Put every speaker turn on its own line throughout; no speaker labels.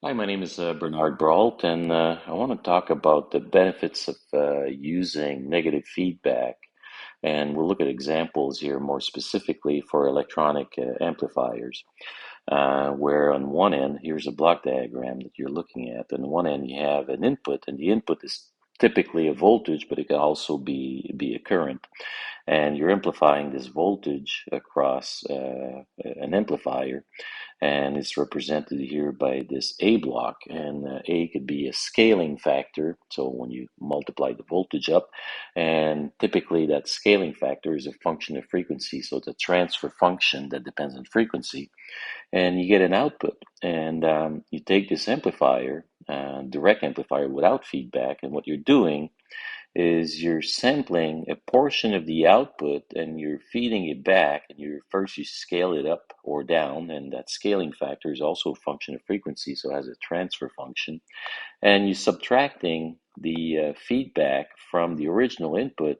Hi, my name is Bernard Brault, and I want to talk about the benefits of using negative feedback. And we'll look at examples here more specifically for electronic amplifiers, where on one end, here's a block diagram that you're looking at. On one end, you have an input, and the input is typically a voltage, but it can also be a current. And you're amplifying this voltage across an amplifier, and it's represented here by this A block. And A could be a scaling factor, so when you multiply the voltage up, and typically that scaling factor is a function of frequency, so it's a transfer function that depends on frequency, and you get an output. And you take this amplifier, direct amplifier without feedback, and what you're doing is you're sampling a portion of the output and you're feeding it back, and you scale it up or down, and that scaling factor is also a function of frequency, so it has a transfer function, and you're subtracting the feedback from the original input,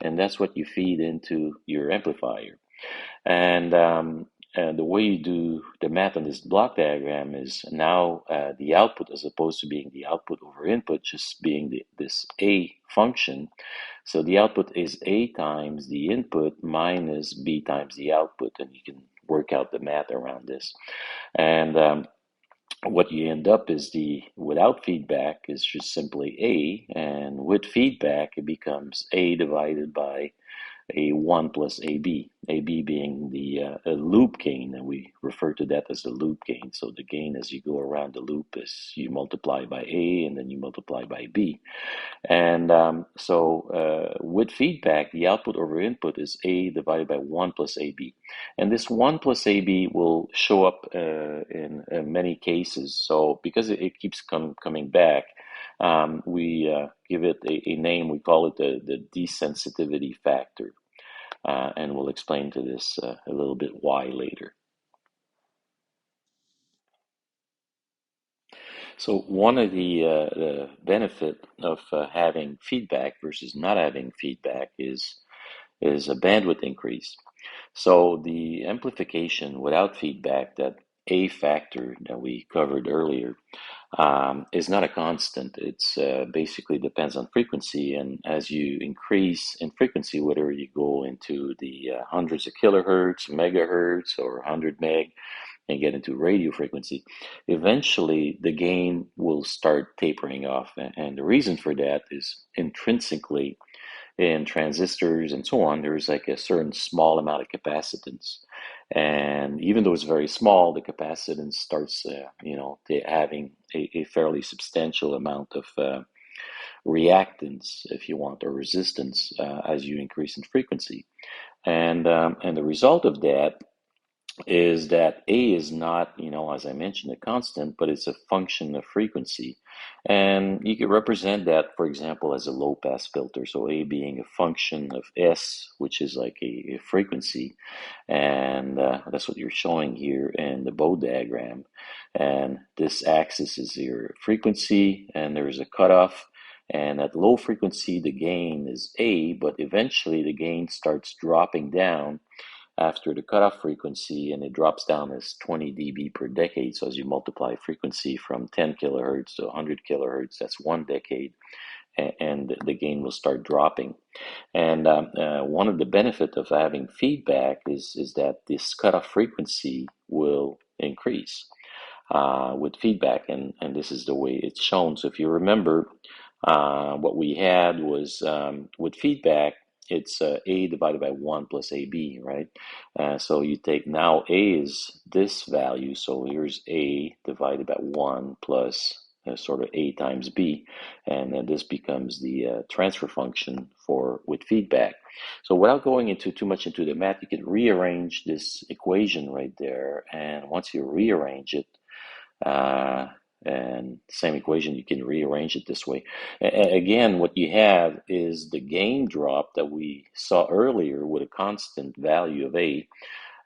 and that's what you feed into your amplifier. And the way you do the math on this block diagram is now the output, as opposed to being the output over input, just being this A function. So the output is A times the input minus B times the output, and you can work out the math around this. And what you end up is the without feedback is just simply A, and with feedback it becomes A divided by a 1 plus AB being the loop gain, and we refer to that as the loop gain. So the gain as you go around the loop is you multiply by A and then you multiply by B. And with feedback, the output over input is A divided by 1 plus AB. And this 1 plus AB will show up in many cases. So because it keeps coming back, we give it a name. We call it the desensitivity factor. And we'll explain to this a little bit why later. So one of the benefit of having feedback versus not having feedback is a bandwidth increase. So the amplification without feedback, that A factor that we covered earlier, is not a constant. It's basically depends on frequency, and as you increase in frequency, whether you go into the hundreds of kilohertz, megahertz, or 100 meg, and get into radio frequency, eventually the gain will start tapering off. And the reason for that is intrinsically in transistors and so on, there's like a certain small amount of capacitance. And even though it's very small, the capacitance starts, having a fairly substantial amount of reactance, if you want, or resistance as you increase in frequency. And the result of that is that A is not, as I mentioned, a constant, but it's a function of frequency. And you could represent that, for example, as a low pass filter. So A being a function of S, which is like a frequency. And that's what you're showing here in the bow diagram. And this axis is your frequency, and there's a cutoff. And at low frequency, the gain is A, but eventually the gain starts dropping down after the cutoff frequency, and it drops down as 20 dB per decade. So as you multiply frequency from 10 kilohertz to 100 kilohertz, that's 1 decade, and the gain will start dropping. And one of the benefits of having feedback is that this cutoff frequency will increase with feedback, and this is the way it's shown. So if you remember, what we had was with feedback, it's A divided by 1 plus AB, right? So you take now A is this value, so here's A divided by 1 plus sort of A times B, and then this becomes the transfer function for with feedback. So without going into too much into the math, you can rearrange this equation right there, and once you rearrange it, uh, and same equation, you can rearrange it this way. Again, what you have is the gain drop that we saw earlier with a constant value of A.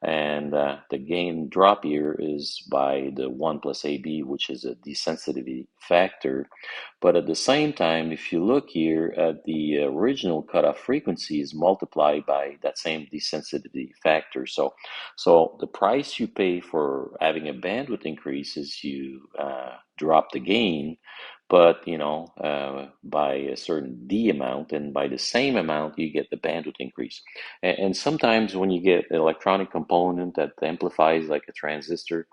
And the gain drop here is by the 1 plus AB, which is a desensitivity factor. But at the same time, if you look here at the original cutoff frequency is multiplied by that same desensitivity factor. So the price you pay for having a bandwidth increase is you drop the gain, but by a certain D amount, and by the same amount you get the bandwidth increase. And sometimes when you get an electronic component that amplifies like a transistor,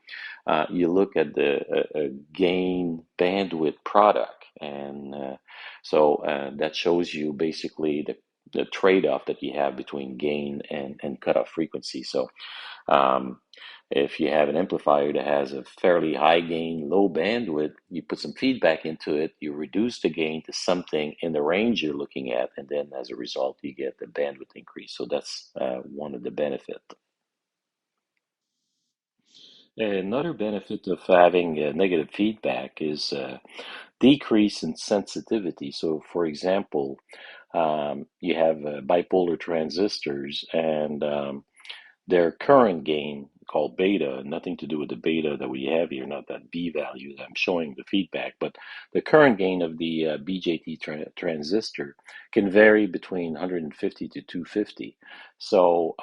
you look at the gain bandwidth product, and that shows you basically the trade-off that you have between gain and cutoff frequency. So um, if you have an amplifier that has a fairly high gain, low bandwidth, you put some feedback into it, you reduce the gain to something in the range you're looking at, and then as a result, you get the bandwidth increase. So that's one of the benefits. Another benefit of having negative feedback is decrease in sensitivity. So, for example, you have bipolar transistors, and their current gain, called beta, nothing to do with the beta that we have here, not that B value that I'm showing the feedback, but the current gain of the BJT transistor can vary between 150 to 250. So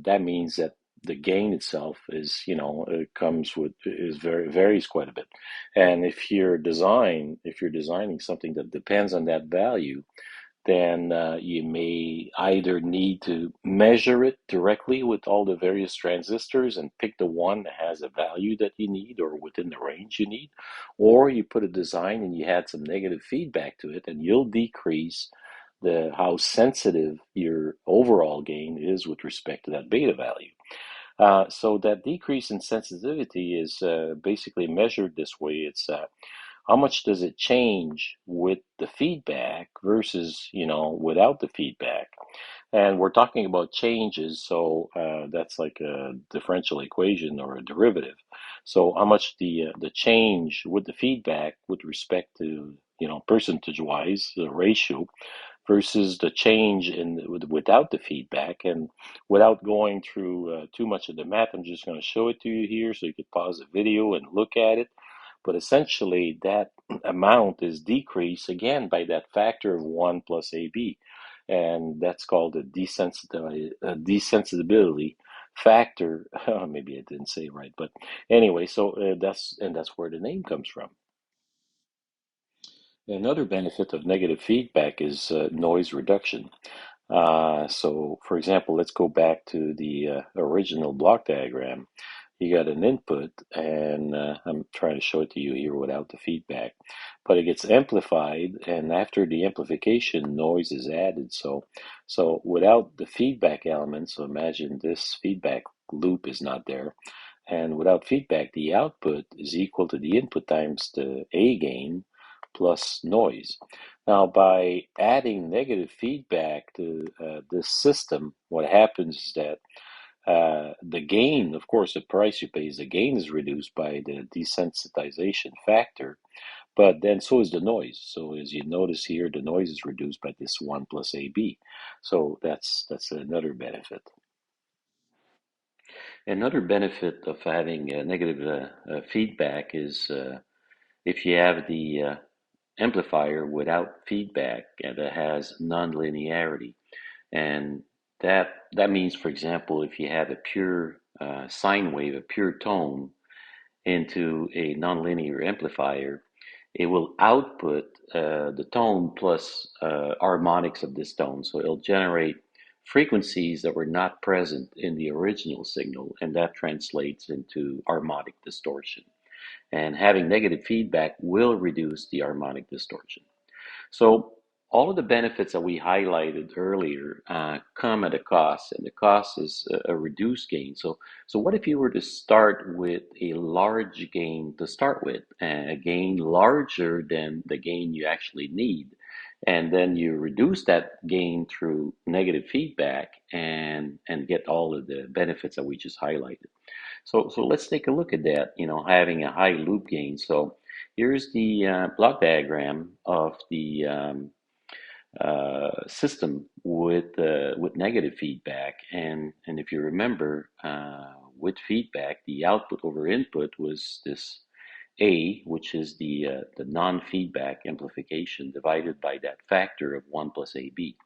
that means that the gain itself is, it comes with, is varies quite a bit. And if you're designing something that depends on that value, then you may either need to measure it directly with all the various transistors and pick the one that has a value that you need or within the range you need, or you put a design and you add some negative feedback to it, and you'll decrease the how sensitive your overall gain is with respect to that beta value. So that decrease in sensitivity is basically measured this way. It's how much does it change with the feedback versus, without the feedback? And we're talking about changes, so that's like a differential equation or a derivative. So how much the change with the feedback with respect to, percentage wise, the ratio, versus the change without the feedback. And without going through too much of the math, I'm just going to show it to you here so you could pause the video and look at it. But essentially, that amount is decreased again by that factor of 1 plus AB. And that's called a desensitivity factor. Maybe I didn't say it right, but anyway, so that's where the name comes from. Another benefit of negative feedback is noise reduction. So, for example, let's go back to the original block diagram. You got an input, and I'm trying to show it to you here without the feedback, but it gets amplified, and after the amplification, noise is added. So without the feedback element, so imagine this feedback loop is not there, and without feedback, the output is equal to the input times the A gain plus noise. Now, by adding negative feedback to this system, what happens is that the gain, of course, the price you pay is the gain is reduced by the desensitization factor, but then so is the noise. So as you notice here, the noise is reduced by this 1 plus AB. So that's another benefit. Another benefit of having negative feedback is if you have the amplifier without feedback that has nonlinearity. And that means, for example, if you have a pure sine wave, a pure tone into a nonlinear amplifier, it will output the tone plus harmonics of this tone. So it'll generate frequencies that were not present in the original signal, and that translates into harmonic distortion. And having negative feedback will reduce the harmonic distortion. So all of the benefits that we highlighted earlier come at a cost, and the cost is a reduced gain. So what if you were to start with a large gain to start with, a gain larger than the gain you actually need, and then you reduce that gain through negative feedback and get all of the benefits that we just highlighted. So let's take a look at that, having a high loop gain. So here's the block diagram of the system with negative feedback. And if you remember, with feedback, the output over input was this A, which is the non-feedback amplification divided by that factor of 1 plus AB.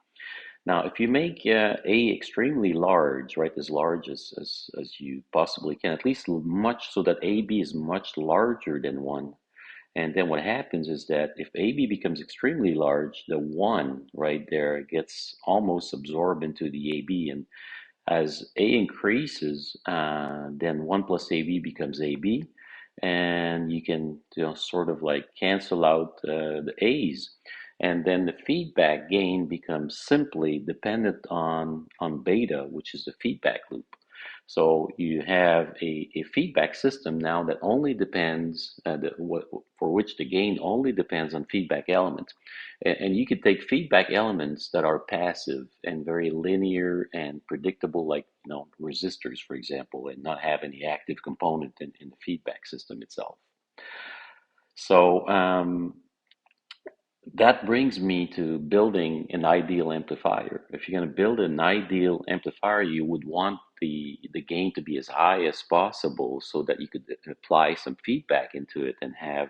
Now, if you make A extremely large, right, as large as you possibly can, at least much so that AB is much larger than 1, and then what happens is that if AB becomes extremely large, the 1 right there gets almost absorbed into the AB. And as A increases, then 1 plus AB becomes AB. And you can sort of like cancel out the A's. And then the feedback gain becomes simply dependent on beta, which is the feedback loop. So you have a feedback system now that only depends, for which the gain only depends on feedback elements. And you could take feedback elements that are passive and very linear and predictable, like resistors, for example, and not have any active component in the feedback system itself. So that brings me to building an ideal amplifier. If you're going to build an ideal amplifier, you would want the gain to be as high as possible so that you could apply some feedback into it and have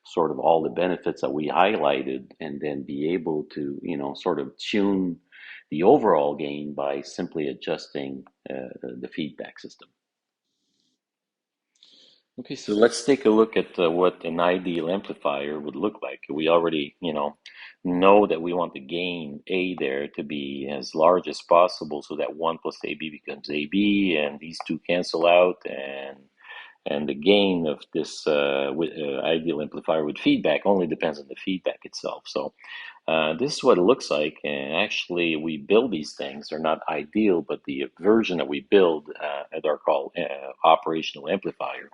sort of all the benefits that we highlighted, and then be able to, sort of tune the overall gain by simply adjusting the feedback system. Okay, so let's take a look at what an ideal amplifier would look like. We already, know that we want the gain A there to be as large as possible so that 1 plus AB becomes AB, and these two cancel out, and the gain of this ideal amplifier with feedback only depends on the feedback itself. So this is what it looks like. And actually, we build these things. They're not ideal, but the version that we build are called operational amplifier.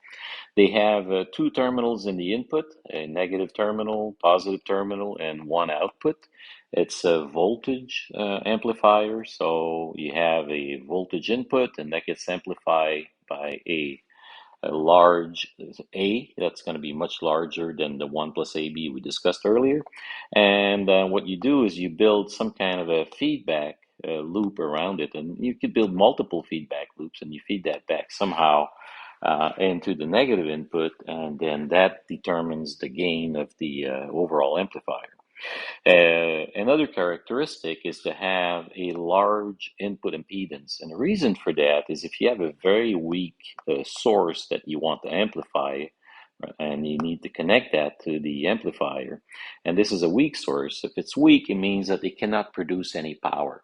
They have two terminals in the input, a negative terminal, positive terminal, and one output. It's a voltage amplifier, so you have a voltage input, and that gets amplified by a large A that's going to be much larger than the 1 plus AB we discussed earlier. And what you do is you build some kind of a feedback loop around it, and you could build multiple feedback loops, and you feed that back somehow into the negative input, and then that determines the gain of the overall amplifier. Another characteristic is to have a large input impedance. And the reason for that is if you have a very weak source that you want to amplify, right, and you need to connect that to the amplifier, and this is a weak source. If it's weak, it means that it cannot produce any power.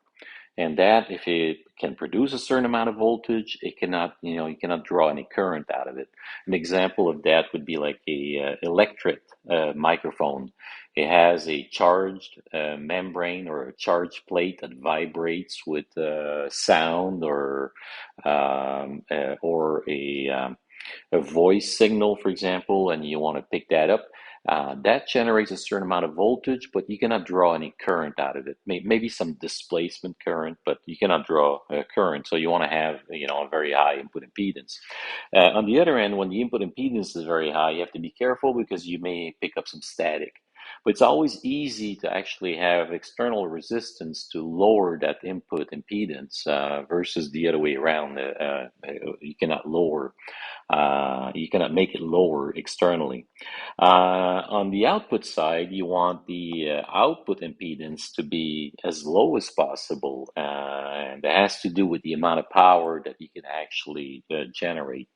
And that, if it can produce a certain amount of voltage, it cannot, you cannot draw any current out of it. An example of that would be like a electret microphone. It has a charged membrane or a charged plate that vibrates with sound, or a voice signal, for example, and you want to pick that up. That generates a certain amount of voltage, but you cannot draw any current out of it. Maybe some displacement current, but you cannot draw current. So you want to have, a very high input impedance. On the other end, when the input impedance is very high, you have to be careful because you may pick up some static. But it's always easy to actually have external resistance to lower that input impedance versus the other way around. You cannot lower, you cannot make it lower externally. On the output side, you want the output impedance to be as low as possible, and that has to do with the amount of power that you can actually generate.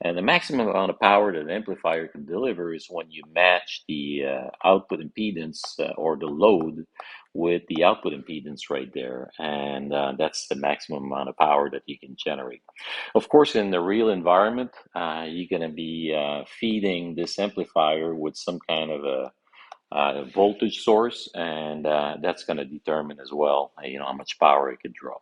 And the maximum amount of power that an amplifier can deliver is when you match the output impedance or the load with the output impedance right there, and that's the maximum amount of power that you can generate. Of course, in the real environment, you're going to be feeding this amplifier with some kind of a voltage source, and that's going to determine as well, how much power it can draw.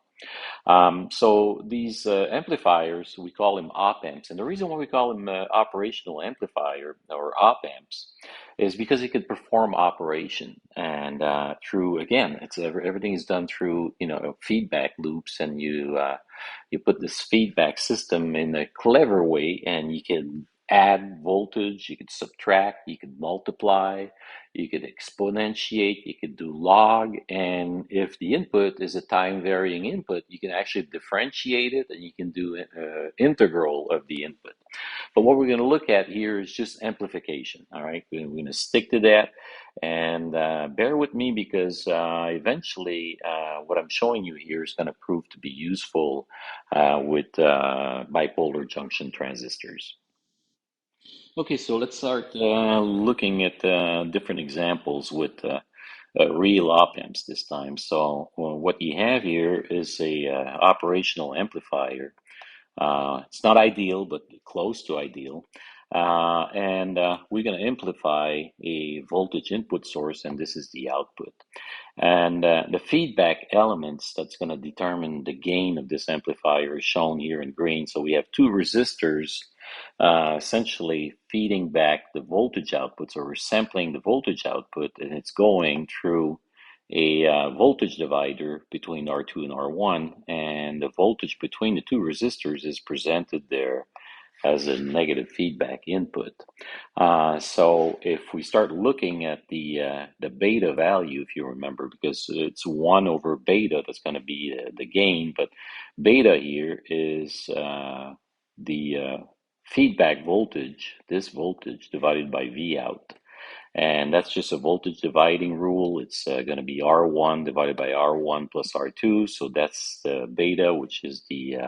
So these amplifiers, we call them op amps. And the reason why we call them operational amplifier or op amps is because it could perform operation. And through, again, everything is done through, feedback loops. And you put this feedback system in a clever way, and you can add voltage, you could subtract, you could multiply, you could exponentiate, you could do log, and if the input is a time varying input, you can actually differentiate it and you can do integral of the input. But what we're going to look at here is just amplification. All right, we're going to stick to that, and bear with me because eventually what I'm showing you here is going to prove to be useful with bipolar junction transistors. Okay, so let's start looking at different examples with real op amps this time. So what you have here is a operational amplifier. It's not ideal, but close to ideal. And we're going to amplify a voltage input source, and this is the output. And the feedback elements that's going to determine the gain of this amplifier is shown here in green. So we have two resistors essentially feeding back the voltage output. So we're sampling the voltage output, and it's going through a voltage divider between R2 and R1, and the voltage between the two resistors is presented there as a negative feedback input. So if we start looking at the beta value, if you remember, because it's 1 over beta that's going to be the gain, but beta here is the feedback voltage, this voltage divided by V out. And that's just a voltage dividing rule. It's going to be R1 divided by R1 plus R2. So that's the beta, which is the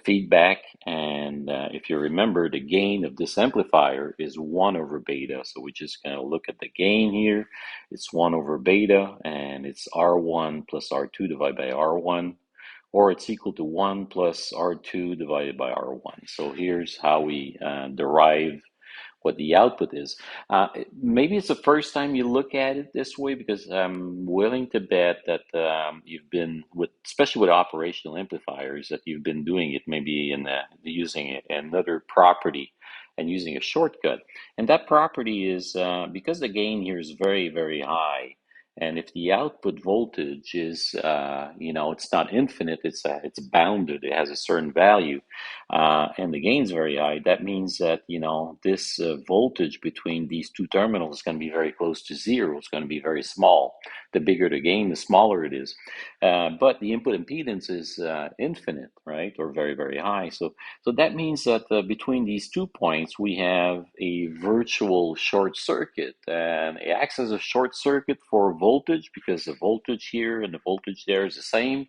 feedback. And if you remember, the gain of this amplifier is 1 over beta. So we're just going to look at the gain here. It's 1 over beta, and it's R1 plus R2 divided by R1, or it's equal to 1 plus R2 divided by R1. So here's how we derive what the output is. Maybe it's the first time you look at it this way, because I'm willing to bet that you've been with, especially with operational amplifiers, that you've been doing it maybe in using another property and using a shortcut. And that property is because the gain here is very, very high. And if the output voltage is, it's not infinite, it's bounded, it has a certain value, and the gain is very high, that means that, this voltage between these two terminals is going to be very close to zero. It's going to be very small. The bigger the gain, the smaller it is. But the input impedance is infinite, right? Or very, very high. So that means that between these 2 points, we have a virtual short circuit. And it acts as a short circuit for voltage because the voltage here and the voltage there is the same,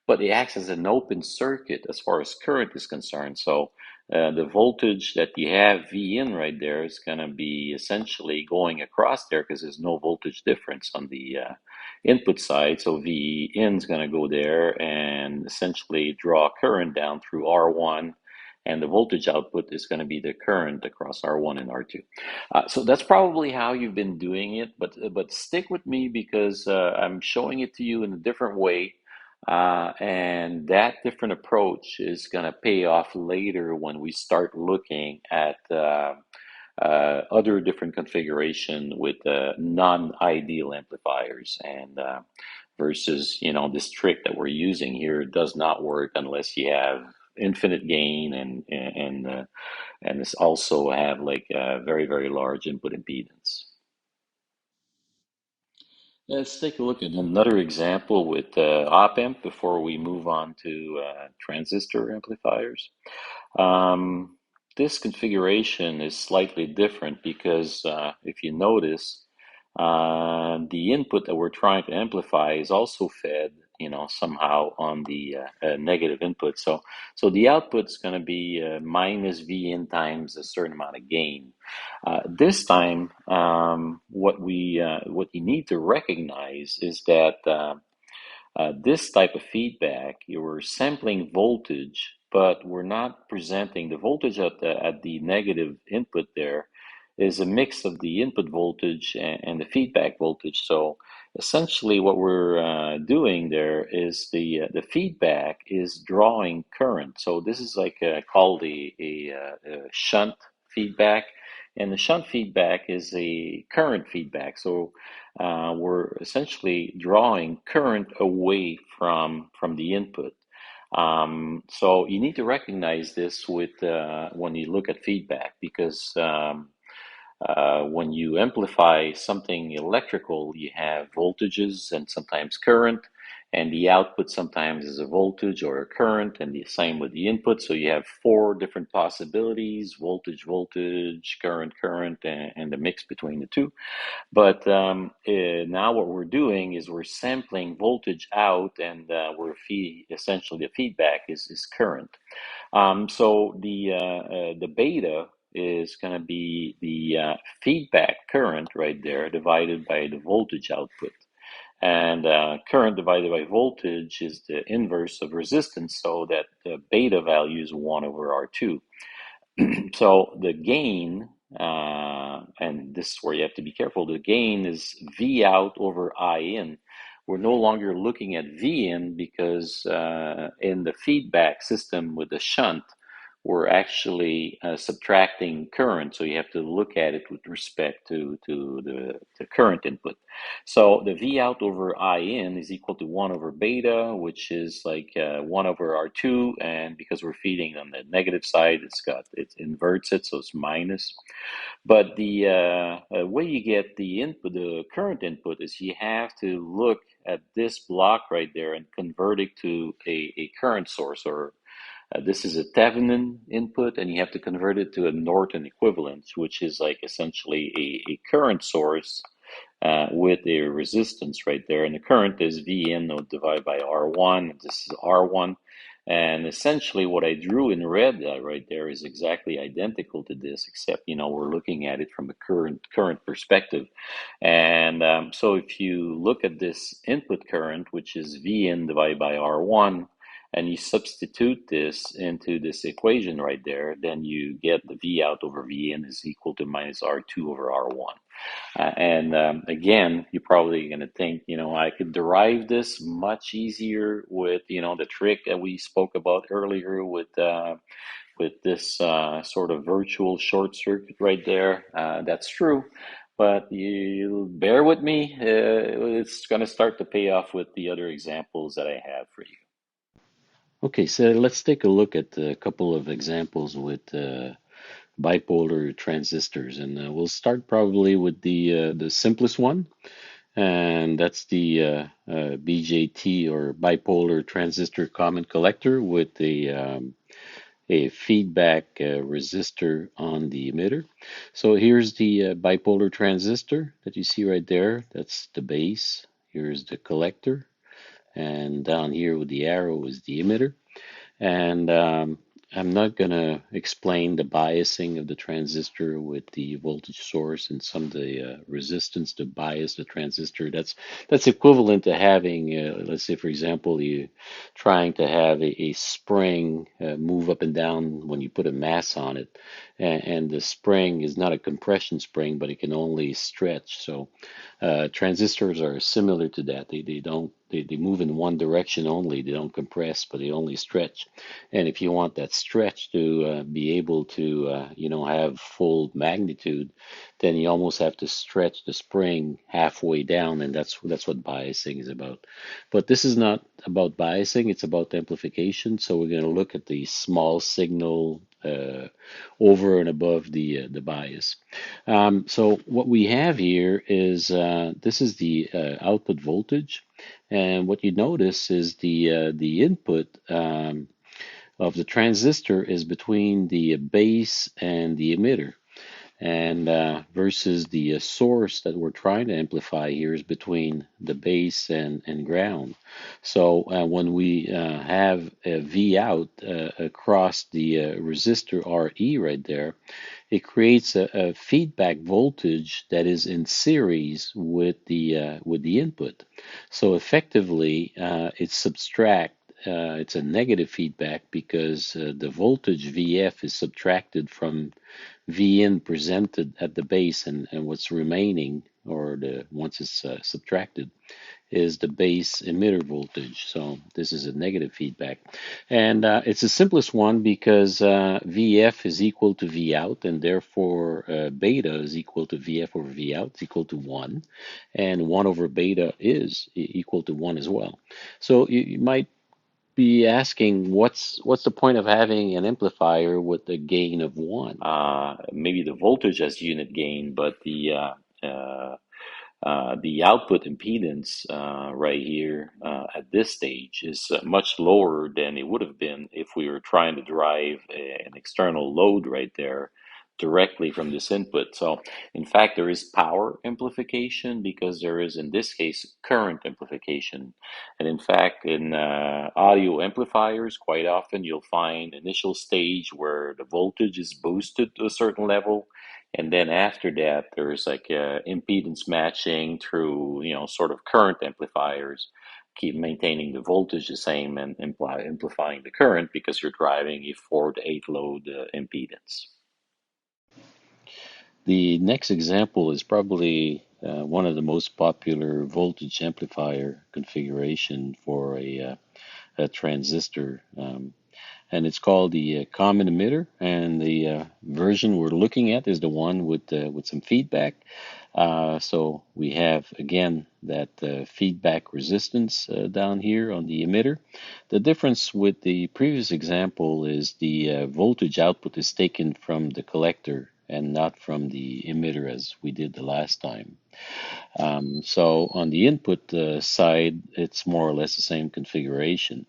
but it acts as an open circuit as far as current is concerned. So the voltage that you have V in right there is going to be essentially going across there because there's no voltage difference on the input side. So V in is going to go there and essentially draw current down through R1. And the voltage output is going to be the current across R1 and R2. So that's probably how you've been doing it, but stick with me because I'm showing it to you in a different way. And that different approach is going to pay off later when we start looking at other different configuration with non-ideal amplifiers, and versus, this trick that we're using here does not work unless you have infinite gain and this also have like a very, very large input impedance. Let's take a look at another example with op amp before we move on to transistor amplifiers. Um, this configuration is slightly different because if you notice, the input that we're trying to amplify is also fed, somehow on the negative input. So the output is going to be minus V in times a certain amount of gain. This time, what you need to recognize is that this type of feedback, you're sampling voltage, but we're not presenting the voltage at the negative input. There is a mix of the input voltage and the feedback voltage. So essentially what we're doing there is the feedback is drawing current. So this is like called a shunt feedback. And the shunt feedback is a current feedback. So we're essentially drawing current away from the input. So you need to recognize this with when you look at feedback, because when you amplify something electrical, you have voltages and sometimes current, and the output sometimes is a voltage or a current, and the same with the input. So you have four different possibilities: voltage, voltage, current, current, and the mix between the two. But now what we're doing is we're sampling voltage out, and we're essentially the feedback is current. So the beta is going to be the feedback current right there divided by the voltage output. And current divided by voltage is the inverse of resistance, so that the beta value is 1 over R2. So the gain, and this is where you have to be careful, the gain is V out over I in. We're no longer looking at V in, because in the feedback system with the shunt, we're actually subtracting current. So you have to look at it with respect to the current input. So the V out over I in is equal to 1 over beta, which is like 1 over R2. And because we're feeding on the negative side, it inverts it, so it's minus. But the way you get the input, the current input, is you have to look at this block right there and convert it to a current source, or this is a Thevenin input, and you have to convert it to a Norton equivalent, which is like essentially a current source with a resistance right there. And the current is V in divided by R1. This is R1. And essentially what I drew in red right there is exactly identical to this, except, we're looking at it from a current perspective. And so if you look at this input current, which is V in divided by R1, and you substitute this into this equation right there, then you get the V out over V in is equal to minus R2 over R1. And again, you're probably going to think, I could derive this much easier with, the trick that we spoke about earlier with this sort of virtual short circuit right there. That's true, but you bear with me. It's going to start to pay off with the other examples that I have for you.
Okay, so let's take a look at a couple of examples with bipolar transistors, and we'll start probably with the simplest one, and that's the BJT, or bipolar transistor common collector, with a feedback resistor on the emitter. So here's the bipolar transistor that you see right there. That's the base. Here's the collector, and down here with the arrow is the emitter. And I'm not going to explain the biasing of the transistor with the voltage source and some of the resistance to bias the transistor. That's equivalent to having, let's say, for example, you trying to have a spring move up and down when you put a mass on it, and the spring is not a compression spring, but it can only stretch. So transistors are similar to that. They move in one direction only. They don't compress, but they only stretch. And if you want that stretch to be able to have full magnitude, then you almost have to stretch the spring halfway down, and that's what biasing is about. But this is not about biasing; it's about amplification. So we're going to look at the small signal over and above the bias. So what we have here is this is the output voltage, and what you notice is the input of the transistor is between the base and the emitter, and versus the source that we're trying to amplify here is between the base and ground. So when we have a V out across the resistor RE right there, it creates a feedback voltage that is in series with the input. So effectively, it's a negative feedback, because the voltage VF is subtracted from V in presented at the base, and what's remaining, or the once it's subtracted, is the base emitter voltage. So this is a negative feedback. And it's the simplest one, because VF is equal to V out, and therefore beta is equal to VF over V out, is equal to 1. And 1 over beta is equal to 1 as well. So you might be asking what's the point of having an amplifier with a gain of one?
Maybe the voltage as unit gain, but the output impedance right here at this stage is much lower than it would have been if we were trying to drive an external load right there directly from this input. So, in fact, there is power amplification because there is, in this case, current amplification. And in fact, in audio amplifiers, quite often you'll find initial stage where the voltage is boosted to a certain level, and then after that, there's like impedance matching through, sort of current amplifiers, keep maintaining the voltage the same and amplifying the current because you're driving a 4 to 8 load impedance.
The next example is probably one of the most popular voltage amplifier configuration for a transistor. And it's called the common emitter. And the version we're looking at is the one with some feedback. So we have again that feedback resistance down here on the emitter. The difference with the previous example is the voltage output is taken from the collector and not from the emitter as we did the last time. So on the input side, it's more or less the same configuration.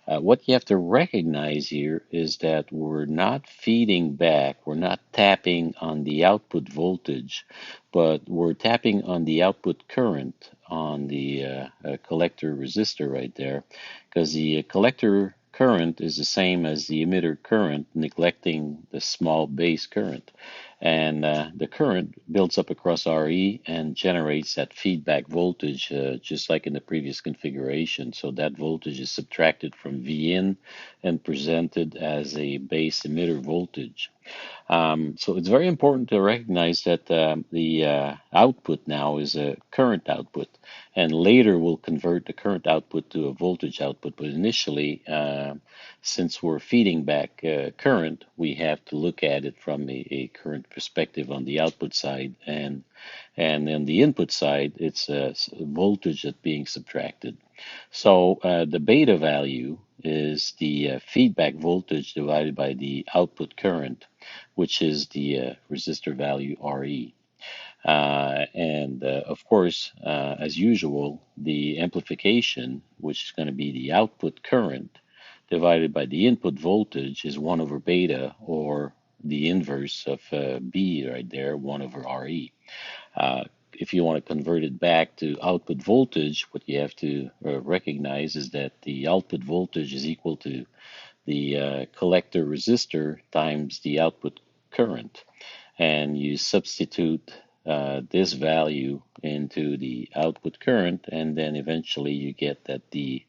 What you have to recognize here is that we're not feeding back, we're not tapping on the output voltage, but we're tapping on the output current on the collector resistor right there, because the collector current is the same as the emitter current, neglecting the small base current. And the current builds up across RE and generates that feedback voltage, just like in the previous configuration. So that voltage is subtracted from V in and presented as a base emitter voltage. So it's very important to recognize that the output now is a current output, and later we'll convert the current output to a voltage output. But initially, since we're feeding back current, we have to look at it from a current perspective on the output side, and then the input side, it's voltage that's being subtracted. So the beta value is the feedback voltage divided by the output current, which is the resistor value Re. And of course, as usual, the amplification, which is going to be the output current divided by the input voltage, is 1 over beta, or the inverse of B right there, 1 over Re. If you want to convert it back to output voltage, what you have to recognize is that the output voltage is equal to the collector resistor times the output current. And you substitute this value into the output current, and then eventually you get that the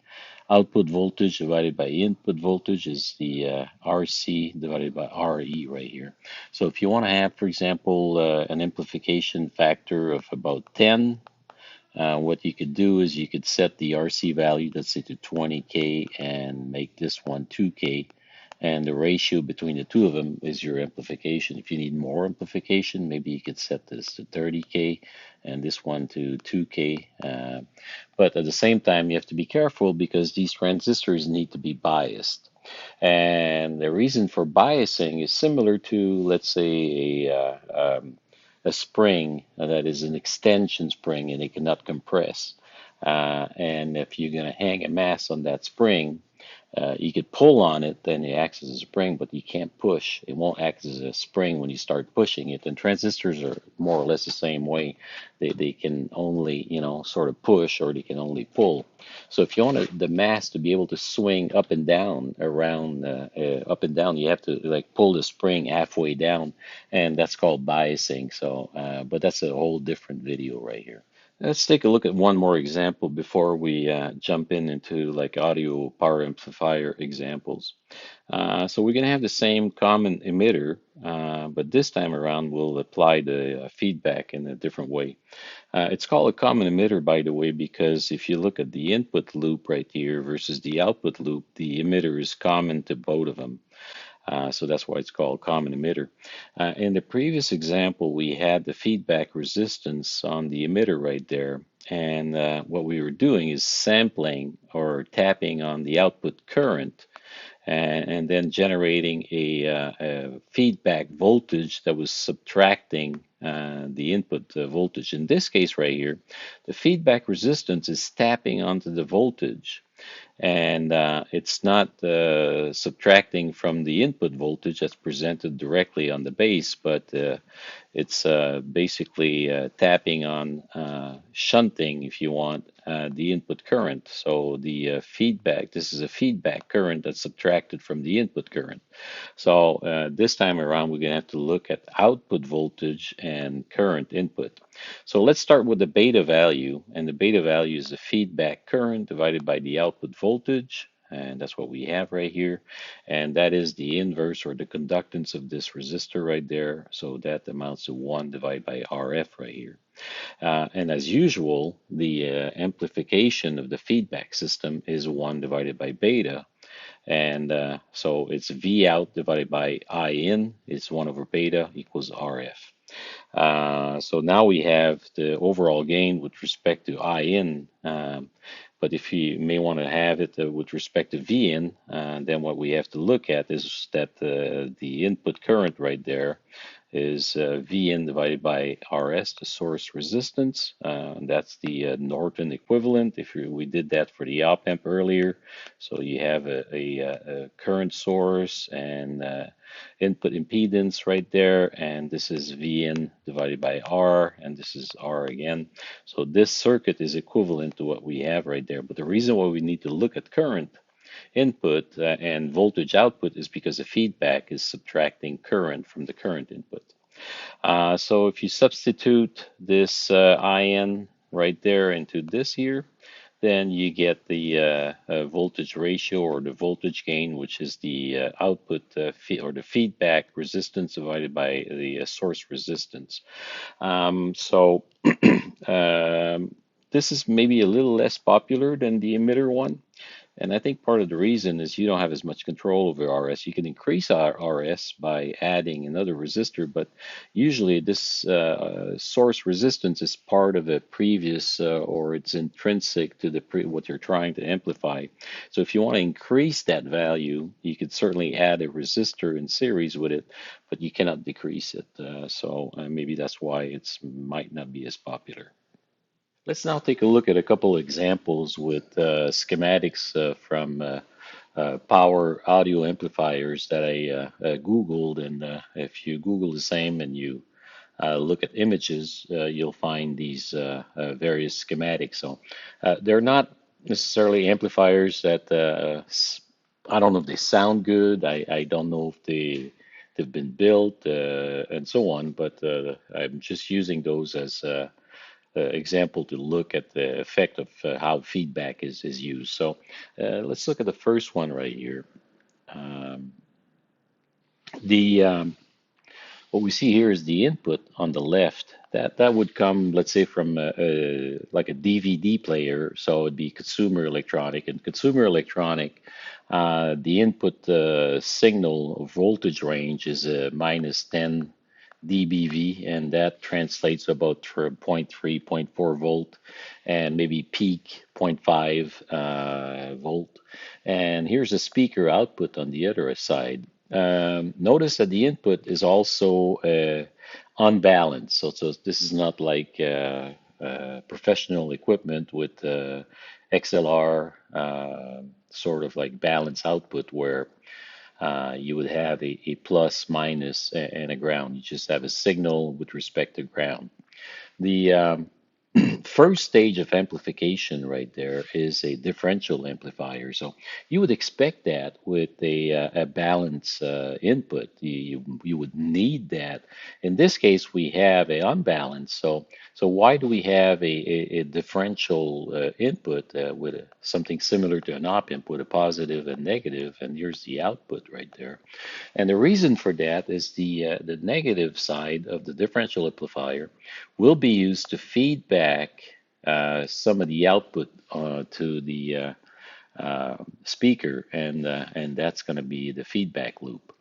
output voltage divided by input voltage is the RC divided by RE right here. So if you want to have, for example, an amplification factor of about 10, what you could do is you could set the RC value, let's say, to 20K and make this one 2K. And the ratio between the two of them is your amplification. If you need more amplification, maybe you could set this to 30K and this one to 2K. But at the same time, you have to be careful because these transistors need to be biased. And the reason for biasing is similar to, let's say, a spring that is an extension spring and it cannot compress. And if you're going to hang a mass on that spring, you could pull on it, then it acts as a spring, but you can't push. It won't act as a spring when you start pushing it. And transistors are more or less the same way. They can only, sort of push, or they can only pull. So if you want the mass to be able to swing up and down around, up and down, you have to like pull the spring halfway down, and that's called biasing. So, but that's a whole different video right here. Let's take a look at one more example before we jump into like audio power amplifier examples. So we're going to have the same common emitter, but this time around we'll apply the feedback in a different way. It's called a common emitter, by the way, because if you look at the input loop right here versus the output loop, the emitter is common to both of them. So that's why it's called common emitter. In the previous example, we had the feedback resistance on the emitter right there. And what we were doing is sampling or tapping on the output current and then generating a feedback voltage that was subtracting the input voltage. In this case right here, the feedback resistance is tapping onto the voltage, and it's not subtracting from the input voltage that's presented directly on the base, but it's basically tapping on shunting, if you want, the input current. So the feedback, this is a feedback current that's subtracted from the input current. So this time around, we're going to have to look at output voltage and current input. So let's start with the beta value, and the beta value is the feedback current divided by the output voltage, and that's what we have right here. And that is the inverse or the conductance of this resistor right there. So that amounts to 1 divided by RF right here. And as usual, the amplification of the feedback system is 1 divided by beta. And so it's V out divided by I in is 1 over beta equals RF. So now we have the overall gain with respect to I in, but if you may want to have it with respect to V in, then what we have to look at is that the input current right there is V in divided by RS, the source resistance. That's the Norton equivalent. We did that for the op amp earlier. So you have a current source and input impedance right there, and this is V in divided by R, and this is R again. So this circuit is equivalent to what we have right there. But the reason why we need to look at current input and voltage output is because the feedback is subtracting current from the current input. So if you substitute this IN right there into this here, then you get the voltage ratio or the voltage gain, which is the output or the feedback resistance divided by the source resistance. So this is maybe a little less popular than the emitter one. And I think part of the reason is you don't have as much control over RS. You can increase RS by adding another resistor, but usually this source resistance is part of a previous or it's intrinsic to what you're trying to amplify. So if you want to increase that value, you could certainly add a resistor in series with it, but you cannot decrease it. So maybe that's why it might not be as popular. Let's now take a look at a couple examples with schematics from power audio amplifiers that I Googled. And if you Google the same and you look at images, you'll find these various schematics. So they're not necessarily amplifiers that I don't know if they sound good. I don't know if they've been built and so on, but I'm just using those as example to look at the effect of how feedback is used. So let's look at the first one right here. Um, the What we see here is the input on the left. That would come, let's say, from like a DVD player. So it'd be consumer electronic. And consumer electronic, the input signal voltage range is minus 10 dBV, and that translates to about zero point 0.3, zero point 0.4 volt, and maybe peak zero point 0.5 volt. And here's a speaker output on the other side. Notice that the input is also unbalanced. So this is not like professional equipment with XLR sort of like balance output where you would have a plus, minus, and a ground. You just have a signal with respect to ground. The first stage of amplification right there is a differential amplifier. So you would expect that with a balance input. You would need that. In this case, we have a unbalanced. So why do we have a differential input with something similar to an op amp with a positive and negative? And here's the output right there. And the reason for that is the negative side of the differential amplifier will be used to feed back some of the output to the speaker, and that's going to be the feedback loop.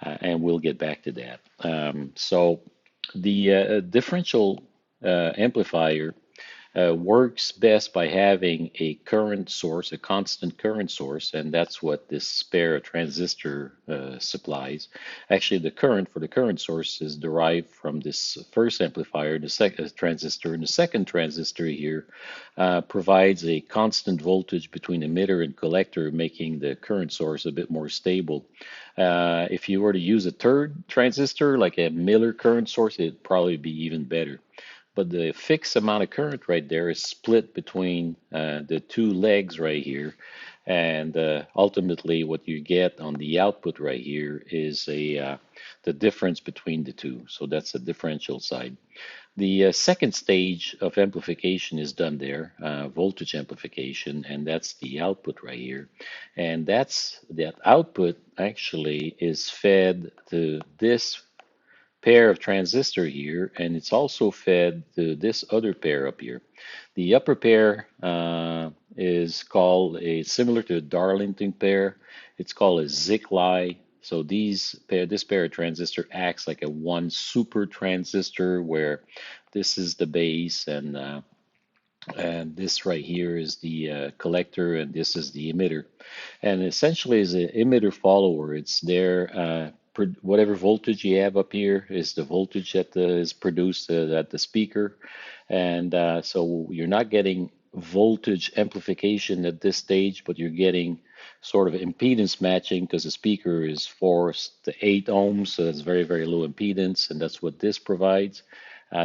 And we'll get back to that. So the differential amplifier works best by having a current source, a constant current source, and that's what this spare transistor supplies. Actually, the current for the current source is derived from this first amplifier, the second transistor, and the second transistor here provides a constant voltage between emitter and collector, making the current source a bit more stable. If you were to use a third transistor, like a Miller current source, it'd probably be even better. But the fixed amount of current right there is split between the two legs right here. And ultimately, what you get on the output right here is the difference between the two. So that's the differential side. The second stage of amplification is done there, voltage amplification, and that's the output right here. And that output actually is fed to this pair of transistor here, and it's also fed to this other pair up here. The upper pair is called similar to a Darlington pair. It's called a Zikli. So this pair of transistor acts like a one super transistor where this is the base and this right here is the collector and this is the emitter. And essentially is an emitter follower. It's there, whatever voltage you have up here is the voltage that is produced at the speaker. And so you're not getting voltage amplification at this stage, but you're getting sort of impedance matching because the speaker is 4 to 8 ohms, so that's very, very low impedance, and that's what this provides.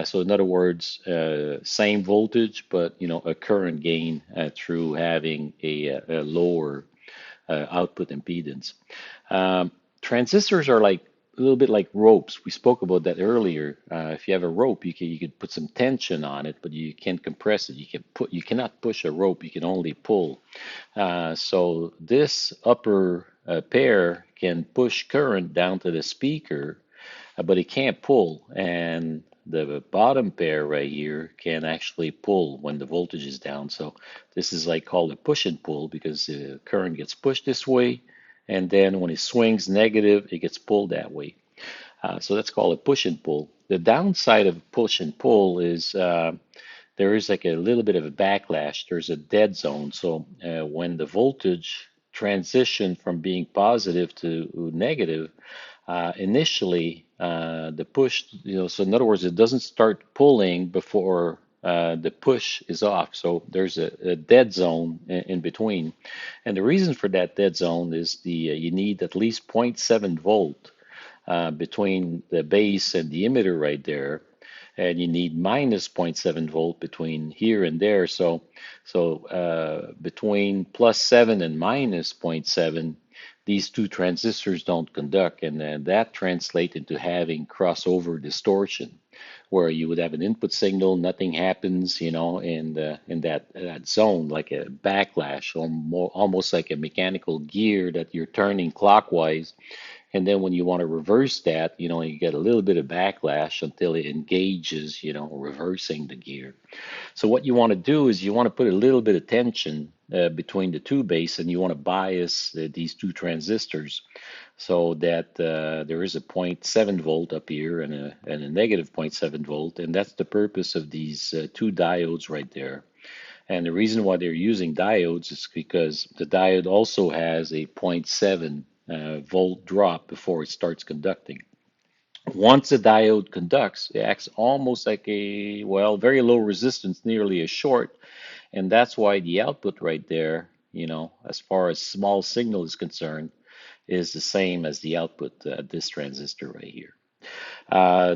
So in other words, same voltage, but a current gain through having a lower output impedance. Transistors are like a little bit like ropes. We spoke about that earlier. If you have a rope, you could put some tension on it, but you can't compress it. You cannot push a rope. You can only pull. So this upper pair can push current down to the speaker, but it can't pull. And the bottom pair right here can actually pull when the voltage is down. So this is like called a push and pull because the current gets pushed this way, and then when it swings negative, it gets pulled that way. So that's called a push and pull. The downside of push and pull is there is like a little bit of a backlash. There's a dead zone. So when the voltage transition from being positive to negative, initially the push, so in other words, it doesn't start pulling before the push is off. So there's a dead zone in between. And the reason for that dead zone is you need at least zero point 0.7 volt between the base and the emitter right there, and you need minus zero point 0.7 volt between here and there. So between plus 7 and minus zero point 0.7, these two transistors don't conduct, and then that translates into having crossover distortion, where you would have an input signal, nothing happens, in that zone, like a backlash, or more, almost like a mechanical gear that you're turning clockwise. And then when you want to reverse that, you get a little bit of backlash until it engages, reversing the gear. So what you want to do is you want to put a little bit of tension between the two base, and you want to bias these two transistors so that there is a zero point 0.7 volt up here and a negative zero point 0.7 volt, and that's the purpose of these two diodes right there. And the reason why they're using diodes is because the diode also has a zero point 0.7 volt drop before it starts conducting. Once a diode conducts, it acts almost like very low resistance, nearly a short, and that's why the output right there, as far as small signal is concerned, is the same as the output at this transistor right here.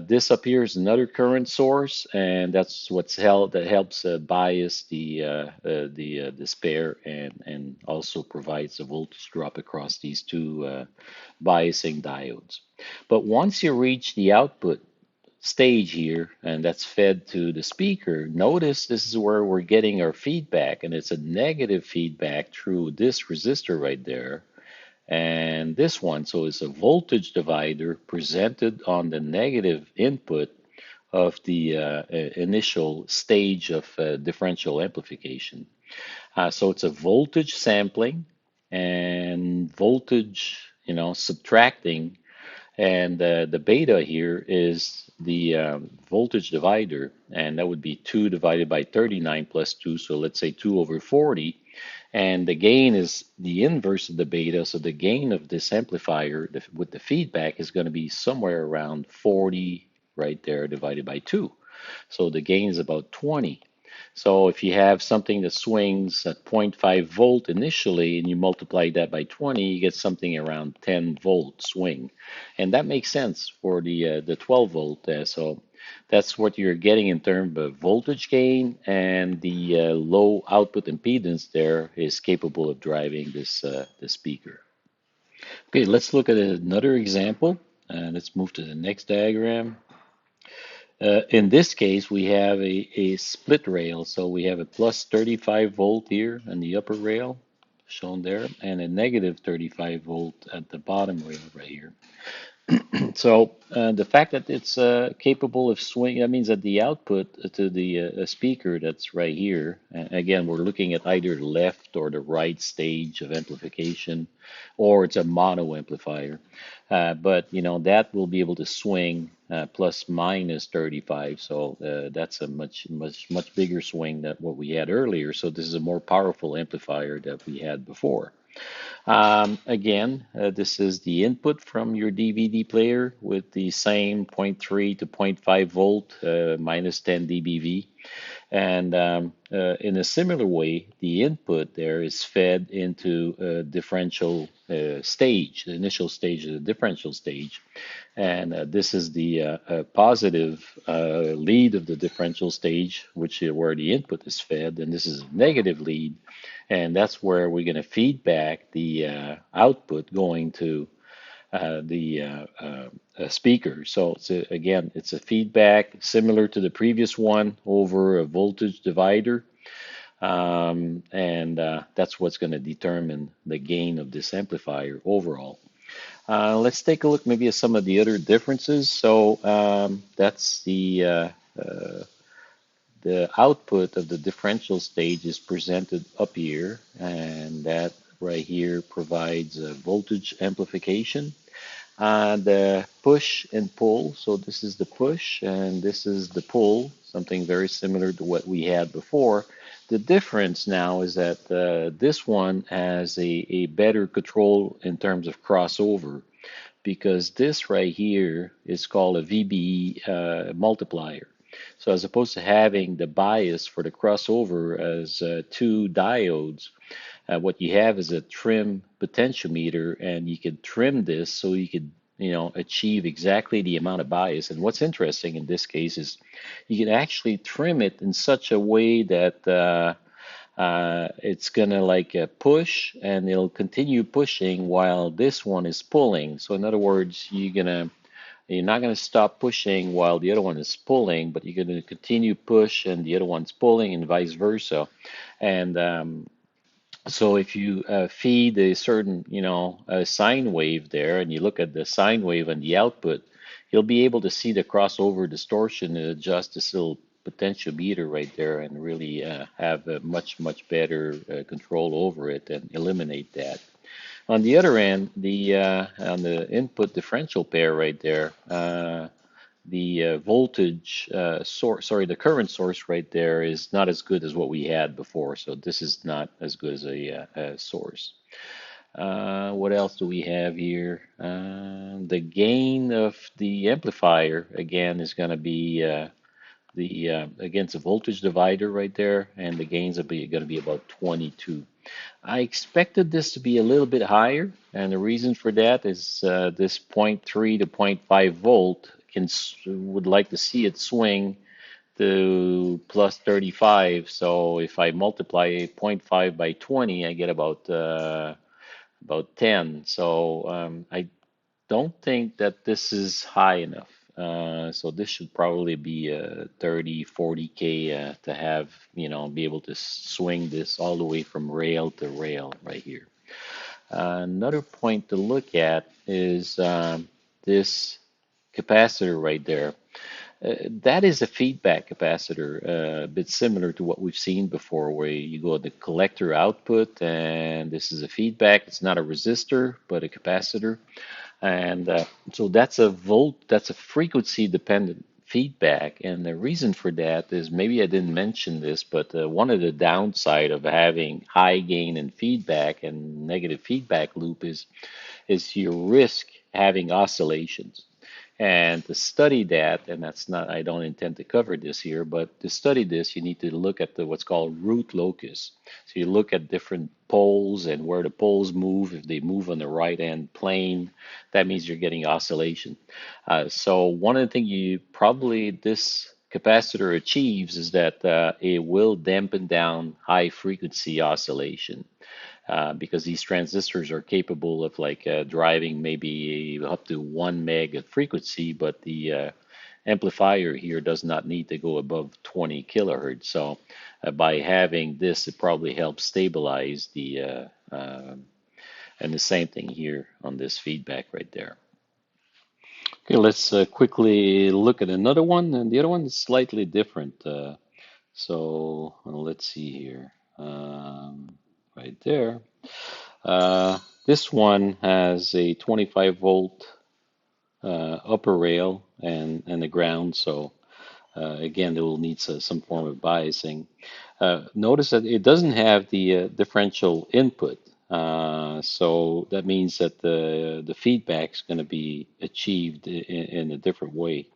This up here is another current source, and that's that helps bias the spare and also provides a voltage drop across these two biasing diodes. But once you reach the output stage here, and that's fed to the speaker, notice this is where we're getting our feedback, and it's a negative feedback through this resistor right there and this one. So it's a voltage divider presented on the negative input of the initial stage of differential amplification. So it's a voltage sampling and voltage, subtracting And the beta here is the voltage divider, and that would be 2 divided by 39 plus 2, so let's say 2 over 40. And the gain is the inverse of the beta, so the gain of this amplifier with the feedback is going to be somewhere around 40 right there divided by 2. So the gain is about 20. So if you have something that swings at zero point 0.5 volt initially and you multiply that by 20, you get something around 10 volt swing. And that makes sense for the 12 volt. So that's what you're getting in terms of voltage gain, and the low output impedance there is capable of driving this speaker. Okay, let's look at another example. Let's move to the next diagram. In this case, we have a split rail. So we have a plus 35 volt here on the upper rail shown there, and a negative 35 volt at the bottom rail right here. So the fact that it's capable of swing, that means that the output to the speaker that's right here, again, we're looking at either the left or the right stage of amplification, or it's a mono amplifier. But you know that will be able to swing plus minus 35. So that's a much bigger swing than what we had earlier. So this is a more powerful amplifier that we had before. Again, this is the input from your DVD player with the same zero point 0.3 to zero point 0.5 volt minus 10 dBV. And in a similar way, the input there is fed into a differential stage, the initial stage of the differential stage. And this is the positive lead of the differential stage, which is where the input is fed, and this is a negative lead, and that's where we're going to feed back the output going to the speaker. So again, it's a feedback similar to the previous one over a voltage divider, and that's what's going to determine the gain of this amplifier overall. Let's take a look maybe at some of the other differences. So that's the output of the differential stage is presented up here, and that right here provides a voltage amplification. The push and pull, so this is the push and this is the pull, something very similar to what we had before. The difference now is that this one has a better control in terms of crossover, because this right here is called a VBE multiplier. So as opposed to having the bias for the crossover as two diodes, what you have is a trim potentiometer, and you can trim this so you could, you know, achieve exactly the amount of bias. And what's interesting in this case is you can actually trim it in such a way that it's gonna like push, and it'll continue pushing while this one is pulling. So in other words, you're not gonna stop pushing while the other one is pulling, but you're gonna continue push and the other one's pulling, and vice versa. And so if you feed a certain, you know, a sine wave there, and you look at the sine wave and the output, you'll be able to see the crossover distortion and adjust this little potentiometer right there, and really have a much better control over it and eliminate that. On the other end, the on the input differential pair right there, the voltage source, sorry, the current source right there is not as good as what we had before. So this is not as good as a source. What else do we have here? The gain of the amplifier again is going to be the against a voltage divider right there, and the gains are going to be about 22. I expected this to be a little bit higher, and the reason for that is this zero point 0.3 to zero point 0.5 volt would like to see it swing to plus 35. So if I multiply zero point 0.5 by 20, I get about 10. So I don't think that this is high enough. So this should probably be 30, 40K to have, you know, be able to swing this all the way from rail to rail right here. Another point to look at is this capacitor right there. That is a feedback capacitor, a bit similar to what we've seen before, where you go the collector output, and this is a feedback. It's not a resistor, but a capacitor. And so that's a frequency dependent feedback. And the reason for that is, maybe I didn't mention this, but one of the downside of having high gain and feedback and negative feedback loop is your risk having oscillations. And to study that, and that's not, I don't intend to cover this here, but to study this, you need to look at the what's called root locus. So you look at different poles and where the poles move. If they move on the right hand plane, that means you're getting oscillation. So one of the things you probably this capacitor achieves is that it will dampen down high frequency oscillation, because these transistors are capable of like driving maybe up to 1 meg of frequency, but the amplifier here does not need to go above 20 kilohertz. So by having this, it probably helps stabilize the and the same thing here on this feedback right there. Okay, let's quickly look at another one, and the other one is slightly different. Let's see here. Right there. This one has a 25 volt upper rail and the ground, so again, it will need some form of biasing. Notice that it doesn't have the differential input, so that means that the feedback is going to be achieved in a different way.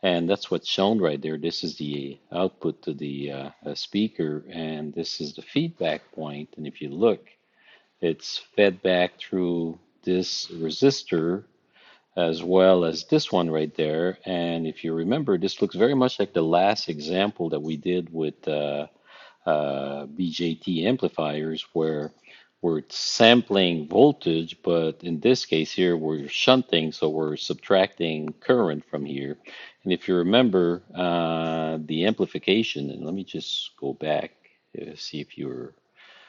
And that's what's shown right there. This is the output to the speaker, and this is the feedback point. And if you look, it's fed back through this resistor as well as this one right there. And if you remember, this looks very much like the last example that we did with BJT amplifiers, where we're sampling voltage, but in this case here, we're shunting, so we're subtracting current from here. And if you remember the amplification, and let me just go back, see if you're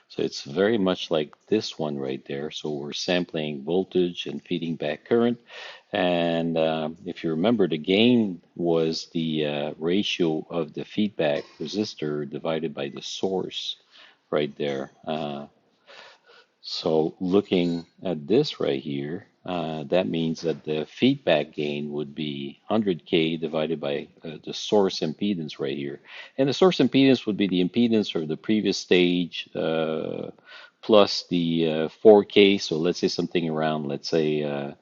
so it's very much like this one right there. So we're sampling voltage and feeding back current. And if you remember, the gain was the ratio of the feedback resistor divided by the source right there. So looking at this right here, that means that the feedback gain would be 100K divided by the source impedance right here. And the source impedance would be the impedance of the previous stage plus the 4K. So let's say something around, let's say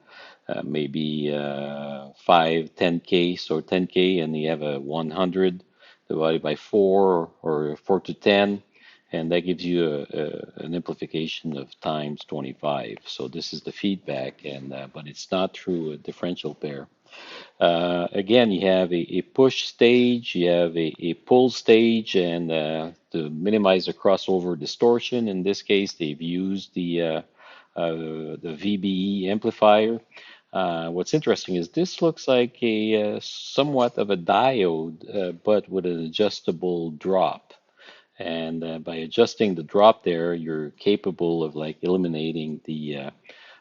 maybe 5, 10K, so 10K, and you have a 100 divided by 4 or 4 to 10, and that gives you an amplification of times 25. So this is the feedback, and but it's not through a differential pair. Again, you have a push stage, you have a pull stage, and to minimize the crossover distortion, in this case, they've used the VBE amplifier. What's interesting is this looks like a somewhat of a diode, but with an adjustable drop. And by adjusting the drop there, you're capable of like eliminating the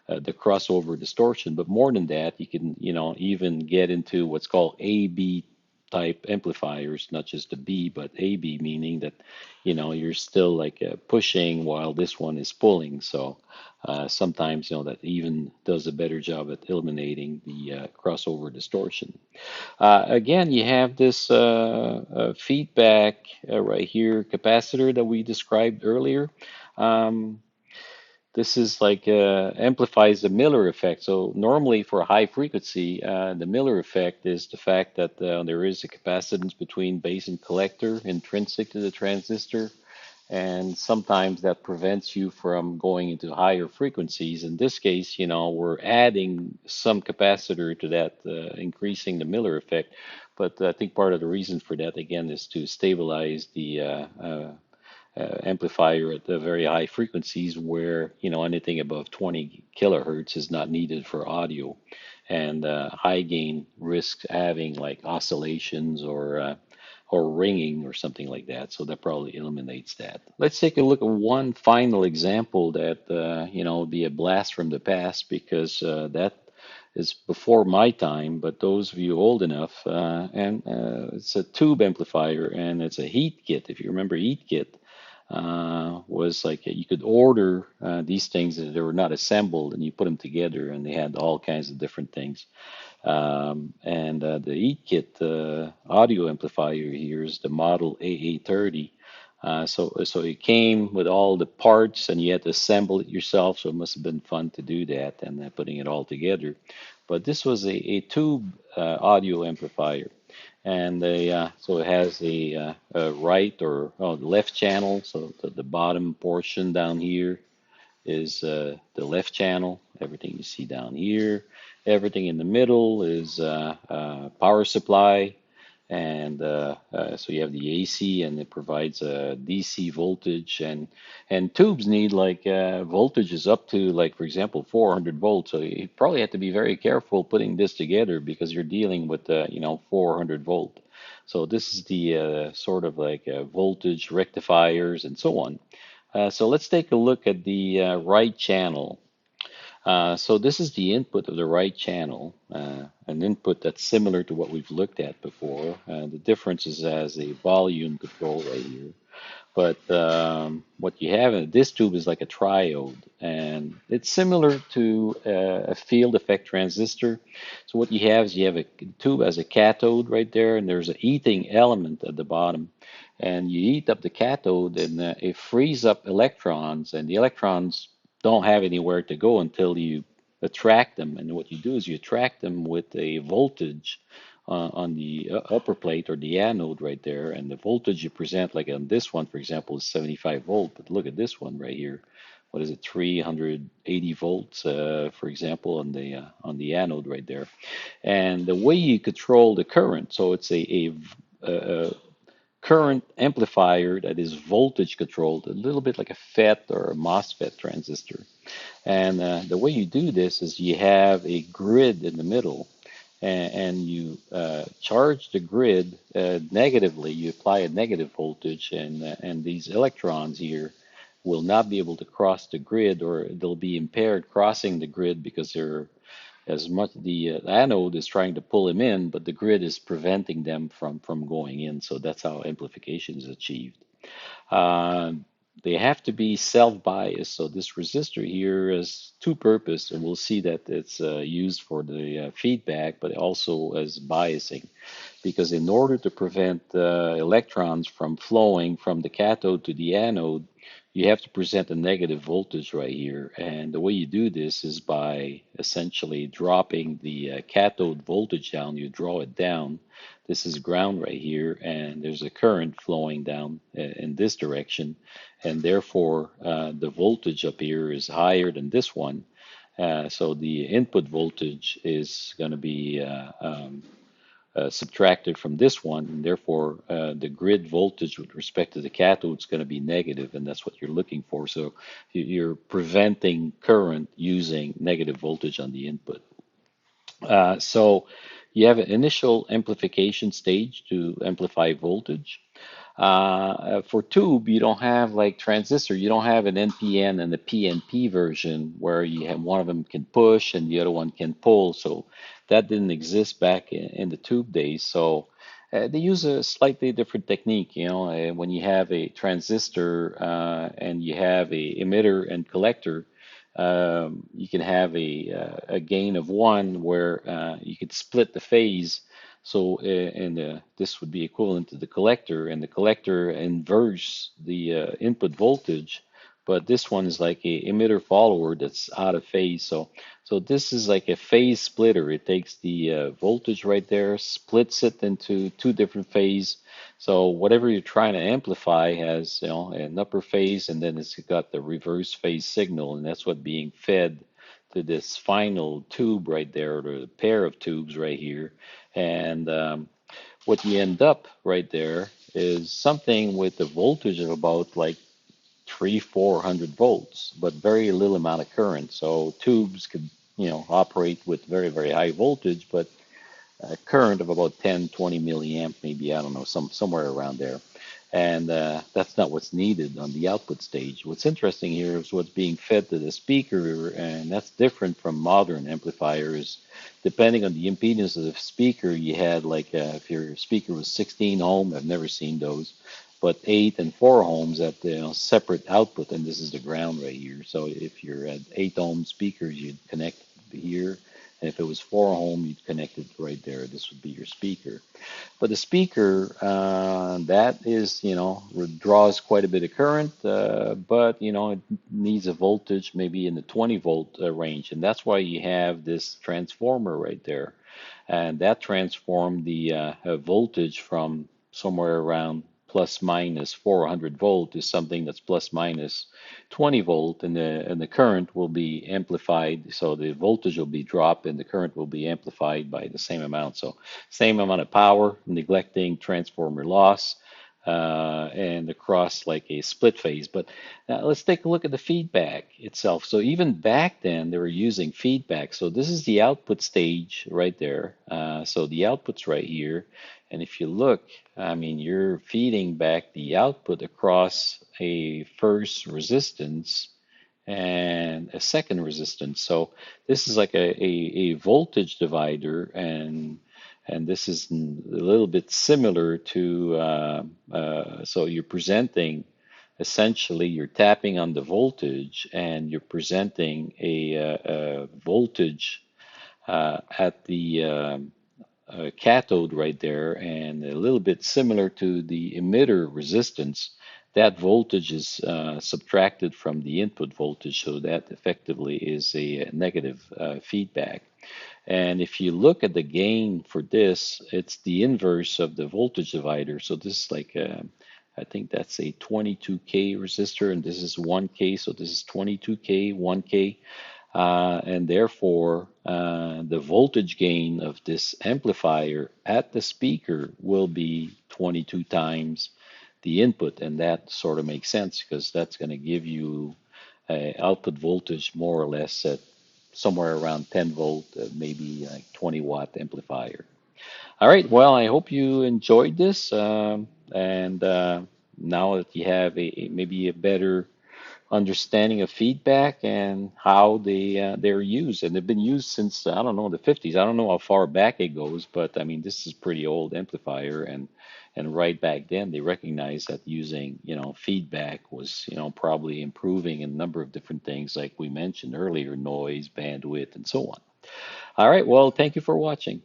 crossover distortion. But more than that, you can, even get into what's called AB type amplifiers, not just the B, but AB, meaning that, you're still like pushing while this one is pulling. So sometimes, that even does a better job at eliminating the crossover distortion. Again, you have this feedback right here capacitor that we described earlier. Um, this is like amplifies the Miller effect. So normally for high frequency, the Miller effect is the fact that there is a capacitance between base and collector intrinsic to the transistor, and sometimes that prevents you from going into higher frequencies. In this case, we're adding some capacitor to that, increasing the Miller effect. But I think part of the reason for that, again, is to stabilize the amplifier at the very high frequencies where, anything above 20 kilohertz is not needed for audio. And high gain risks having like oscillations or ringing or something like that. So that probably eliminates that. Let's take a look at one final example that, would be a blast from the past, because that is before my time, but those of you old enough, and it's a tube amplifier and it's a heat kit. If you remember heat kit, was like you could order these things that they were not assembled, and you put them together, and they had all kinds of different things. And the eKit audio amplifier here is the model AA30. So it came with all the parts, and you had to assemble it yourself. So it must have been fun to do that and putting it all together. But this was a tube audio amplifier, and so it has a right or the left channel. So the bottom portion down here is the left channel. Everything you see down here. Everything in the middle is power supply. And so you have the AC, and it provides a DC voltage, and tubes need like voltages up to, like, for example, 400 volts. So you probably have to be very careful putting this together because you're dealing with 400 volt. So this is the sort of like voltage rectifiers and so on. So let's take a look at the right channel. So this is the input of the right channel, an input that's similar to what we've looked at before. The difference is as a volume control right here. But what you have in this tube is like a triode, and it's similar to a field effect transistor. So what you have is you have a tube as a cathode right there, and there's a heating element at the bottom. And you heat up the cathode, and it frees up electrons, and the electrons don't have anywhere to go until you attract them. And what you do is you attract them with a voltage on the upper plate or the anode right there, and the voltage you present, like on this one, for example, is 75 volt. But look at this one right here. What is it? 380 volts, for example, on the anode right there. And the way you control the current, so it's a current amplifier that is voltage controlled, a little bit like a FET or a MOSFET transistor. And the way you do this is you have a grid in the middle, and you charge the grid negatively. You apply a negative voltage, and these electrons here will not be able to cross the grid, or they'll be impaired crossing the grid because they're as much the anode is trying to pull them in, but the grid is preventing them from going in. So that's how amplification is achieved. Uh, they have to be self-biased. So this resistor here has two purposes, and we'll see that it's used for the feedback, but also as biasing. Because in order to prevent electrons from flowing from the cathode to the anode, you have to present a negative voltage right here. And the way you do this is by essentially dropping the cathode voltage down. You draw it down. This is ground right here, and there's a current flowing down in this direction. And therefore, the voltage up here is higher than this one. So the input voltage is going to be subtracted from this one, and therefore the grid voltage with respect to the cathode is going to be negative, and that's what you're looking for. So you're preventing current using negative voltage on the input. So you have an initial amplification stage to amplify voltage. For tube, you don't have like transistor, you don't have an NPN and a PNP version where you have one of them can push and the other one can pull. So that didn't exist back in the tube days. So they use a slightly different technique. When you have a transistor and you have a emitter and collector, you can have a gain of one where you could split the phase. So, and this would be equivalent to the collector, and the collector inverts the input voltage, but this one is like a emitter follower that's out of phase. So this is like a phase splitter. It takes the voltage right there, splits it into two different phases. So whatever you're trying to amplify has, an upper phase, and then it's got the reverse phase signal, and that's what being fed to this final tube right there, or the pair of tubes right here. And what you end up right there is something with a voltage of about like 400 volts, but very little amount of current. So tubes could, operate with very, very high voltage, but a current of about 10, 20 milliamp, maybe, I don't know, somewhere around there. And that's not what's needed on the output stage. What's interesting here is what's being fed to the speaker, and that's different from modern amplifiers. Depending on the impedance of the speaker, you had like if your speaker was 16 ohm, I've never seen those, but 8 and 4 ohms at the separate output, and this is the ground right here. So if you're at 8 ohm speakers, you'd connect here, and if it was 4 ohm, you'd connect it right there. This would be your speaker. But the speaker, that is, draws quite a bit of current, but, it needs a voltage maybe in the 20 volt range. And that's why you have this transformer right there. And that transformed the voltage from somewhere around plus minus 400 volt to something that's plus minus 20 volt, and the current will be amplified. So the voltage will be dropped and the current will be amplified by the same amount. So same amount of power, neglecting transformer loss, and across like a split phase. But let's take a look at the feedback itself. So even back then, they were using feedback. So this is the output stage right there. So the output's right here. And if you look, I mean, you're feeding back the output across a first resistance and a second resistance. So this is like a voltage divider, and this is a little bit similar to, so you're presenting, essentially you're tapping on the voltage and you're presenting a voltage at the cathode right there, and a little bit similar to the emitter resistance. That voltage is subtracted from the input voltage, so that effectively is a negative feedback. And if you look at the gain for this, it's the inverse of the voltage divider. So this is like, I think that's a 22K resistor, and this is 1K. So this is 22K, 1K. And therefore, the voltage gain of this amplifier at the speaker will be 22 times the input. And that sort of makes sense because that's going to give you output voltage more or less at somewhere around 10 volt, maybe like 20-watt amplifier. All right, well, I hope you enjoyed this. And now that you have maybe a better understanding of feedback and how they're used, and they've been used since, I don't know, the 50s. I don't know how far back it goes, but I mean this is pretty old amplifier, and right back then they recognized that using feedback was probably improving a number of different things like we mentioned earlier, noise, bandwidth, and so on. All right, well, thank you for watching.